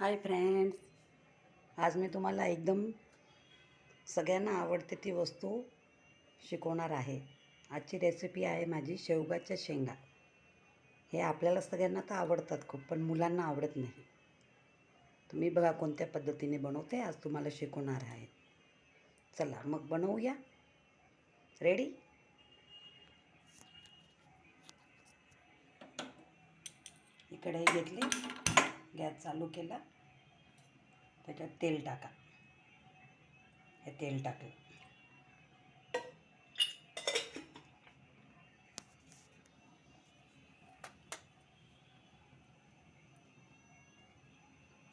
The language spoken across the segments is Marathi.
हाय फ्रेंड्स, आज मी तुम्हाला एकदम सगळ्यांना आवडते ती वस्तू शिकवणार आहे. आजची रेसिपी आहे माझी शेवगाच्या शेंगा. हे आपल्याला सगळ्यांना तर आवडतात खूप, पण मुलांना आवडत नाही. तुम्ही बघा कोणत्या पद्धतीने बनवते, आज तुम्हाला शिकवणार आहे. चला मग बनवूया. रेडी? इकडे घेतली, गॅस चालू केला, त्याच्यात तेल टाका. हे तेल टाकलं.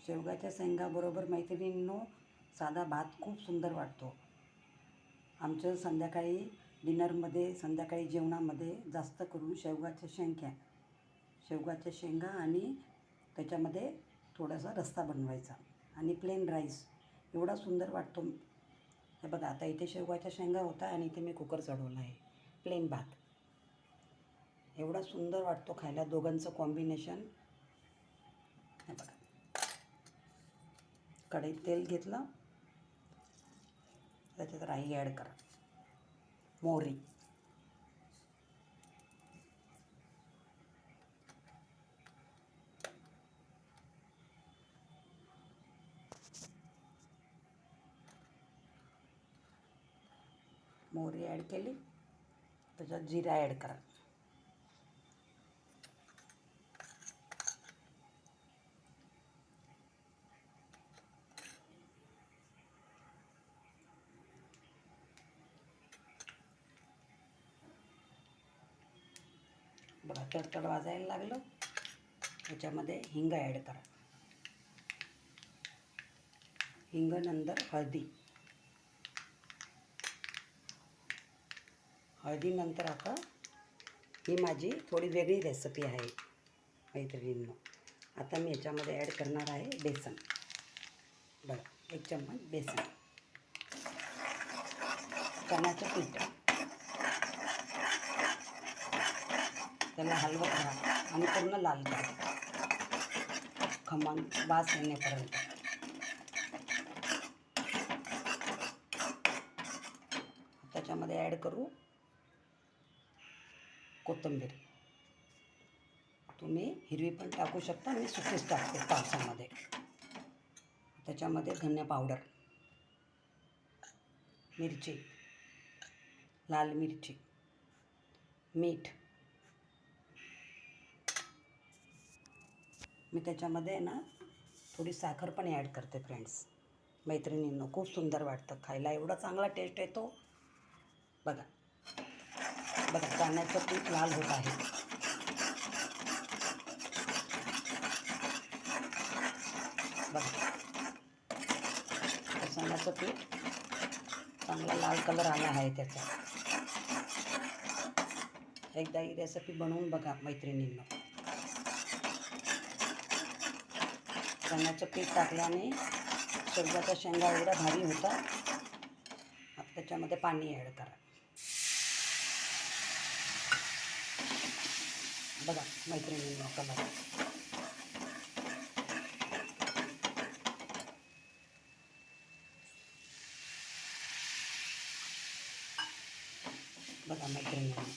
शेवगाच्या शेंगाबरोबर मैत्रिणींनो साधा भात खूप सुंदर वाटतो. आमचं संध्याकाळी डिनरमध्ये, संध्याकाळी जेवणामध्ये जास्त करून शेवगाच्या शेंगा आणि त्याच्यामध्ये थोडासा रस्सा बनवायचा आणि प्लेन राईस एवढा सुंदर वाटतो. हे बघा, आता इथे शेवगाच्या शेंगा होता आणि इथे मी कुकर चढवला आहे. प्लेन भात एवढा सुंदर वाटतो खायला, दोघांचं कॉम्बिनेशन. हे बघा, कढईत तेल घेतलं, त्याच्यात राई ॲड करा, मोहरी, मोहरी ॲड केली, त्याच्यात जिरा ॲड करा. बघा, तडतड वाजायला लागलं, त्याच्यामध्ये हिंग ॲड करा. हिंग नंतर हळदीनंतर आता ही माझी थोडी वेगळी रेसिपी आहे मैत्रिणींनो. आता मी याच्यामध्ये ॲड करणार आहे बेसन. बघा, 1 चम्मच बेसन, चण्याचं पीठ. त्याला हलवत राहा आणि पूर्ण लाल करा, खमंग वास येण्यापर्यंत. त्याच्यामध्ये ॲड करू कोथिंबीर. तुम्ही हिरवी पण टाकू शकता, मी सुकीच टाकते पावसामध्ये. त्याच्यामध्ये धने पावडर, मिरची, लाल मिरची, मीठ. मी त्याच्यामध्ये ना थोडी साखर पण ॲड करते फ्रेंड्स. मैत्रिणींनो खूप सुंदर वाटतं खायला, एवढा चांगला टेस्ट येतो. बघा बघा, चण्याचं पीठ लाल होत आहे. बघा, चण्याचं पीठ चांगला लाल कलर आला आहे त्याचा. एकदा ही रेसिपी बनवून बघा मैत्रिणींनो. चण्याचं पीठ टाकल्याने शेवगाच्या शेंगा एवढा भारी होता. आता त्याच्यामध्ये पाणी ॲड करा. बघा मैत्रिणींनो, कलर बघा मैत्रिणींनो.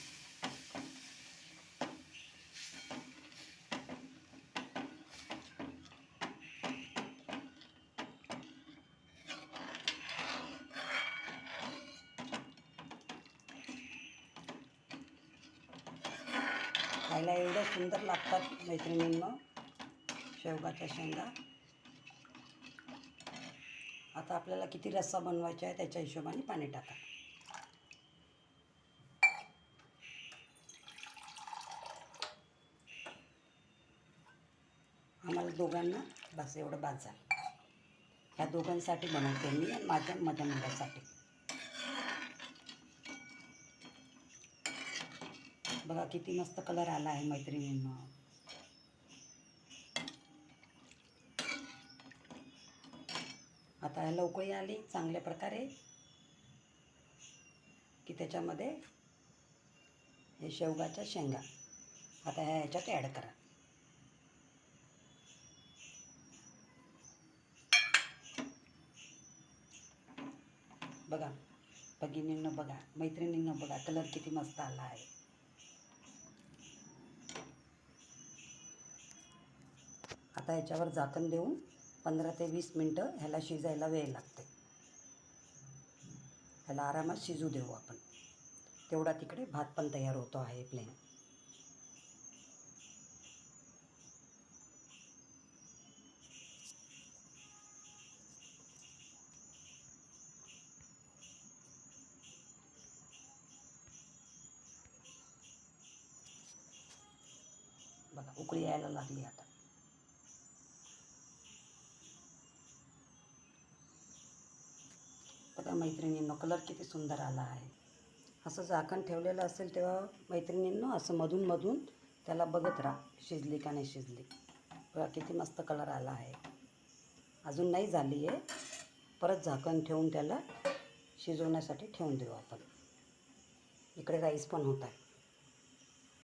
खायला एवढं सुंदर लागतात मैत्रिणींनो शेवगाच्या शेंगा. आता आपल्याला किती रस्सा बनवायचा आहे त्याच्या हिशोबाने पाणी टाका. आम्हाला दोघांना बस एवढं बास झालं. ह्या दोघांसाठी बनवते मी आणि माझ्या मुलासाठी. बघा किती मस्त कलर आला आहे मैत्रिणींनो. आता ह्याला उकळी आली चांगल्या प्रकारे की त्याच्यामध्ये हे शेवगाच्या शेंगा आता ह्याच्यात ॲड करा. बघा भगिनींनो, बघा मैत्रिणींनो, बघा कलर किती मस्त आला आहे. आता याच्यावर झाकण देऊन 15 ते 20 मिनटं ह्याला शिजायला वेळ लागते. ह्याला आरामात शिजू देऊ आपण. तेवढा तिकडे भात पण तयार होतो आहे प्लेन. बघा उकळी यायला लागली आता. बघा मैत्रिणींनो, कलर किती सुंदर आला आहे. असं झाकण ठेवलेलं असेल तेव्हा मैत्रिणींनो असं मधून मधून त्याला बघत राहा, शिजली का नाही शिजली. बघा किती मस्त कलर आला आहे. अजून नाही झाली आहे, परत झाकण ठेवून त्याला शिजवण्यासाठी ठेवून देऊ आपण. इकडे राईस पण होत आहे.